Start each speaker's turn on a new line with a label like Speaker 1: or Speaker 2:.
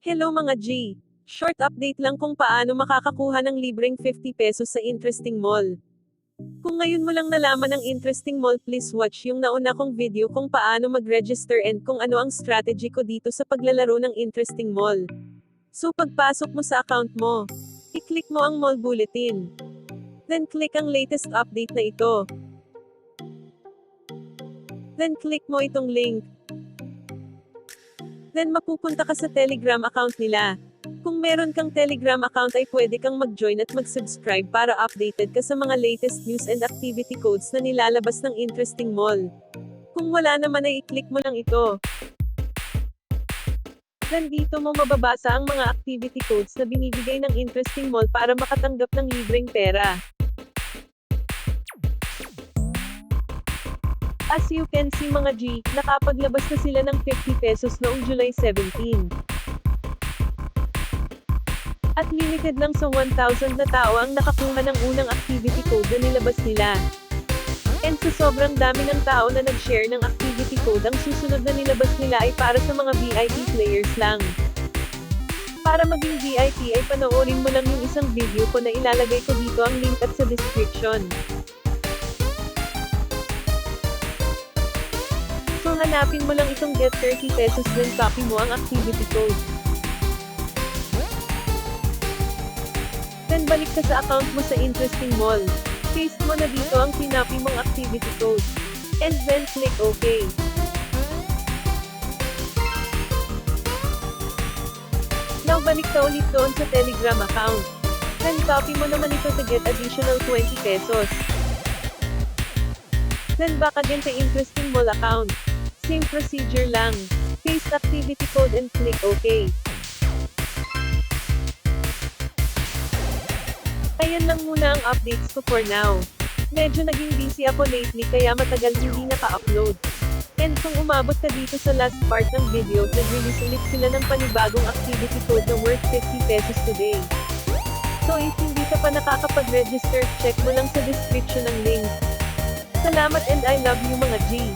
Speaker 1: Hello mga G! Short update lang kung paano makakakuha ng libreng 50 pesos sa Interesting Mall. Kung ngayon mo lang nalaman ng Interesting Mall, please watch yung nauna kong video kung paano mag-register and kung ano ang strategy ko dito sa paglalaro ng Interesting Mall. So pagpasok mo sa account mo, i-click mo ang Mall Bulletin. Then click ang latest update na ito. Then click mo itong link. Then mapupunta ka sa Telegram account nila. Kung meron kang Telegram account ay pwede kang mag-join at mag-subscribe para updated ka sa mga latest news and activity codes na nilalabas ng Interesting Mall. Kung wala naman ay i-click mo lang ito. Then dito mo mababasa ang mga activity codes na binibigay ng Interesting Mall para makatanggap ng libreng pera. As you can see mga G, nakapaglabas na sila ng 50 pesos noong July 17. At limited lang sa 1,000 na tao ang nakakuha ng unang activity code na nilabas nila. And sa sobrang dami ng tao na nag-share ng activity code, ang susunod na nilabas nila ay para sa mga VIP players lang. Para maging VIP ay panoorin mo lang yung isang video ko na ilalagay ko dito ang link at sa description. So hanapin mo lang itong get 30 pesos then copy mo ang activity code. Then balik ka sa account mo sa Interesting Mall. Paste mo na dito ang sinapi mong activity code. And then click OK. Now balik ka ulit doon sa Telegram account. Then copy mo naman ito to get additional 20 pesos. Then back again sa Interesting Mall account. Same procedure lang. Paste activity code and click OK. Ayan lang muna ang updates ko for now. Medyo naging busy ako lately kaya matagal hindi naka-upload. And kung umabot ka dito sa last part ng video, nag-release ulit sila ng panibagong activity code na worth 50 pesos today. So if hindi ka pa nakakapag-register, check mo lang sa description ng link. Salamat and I love you mga G!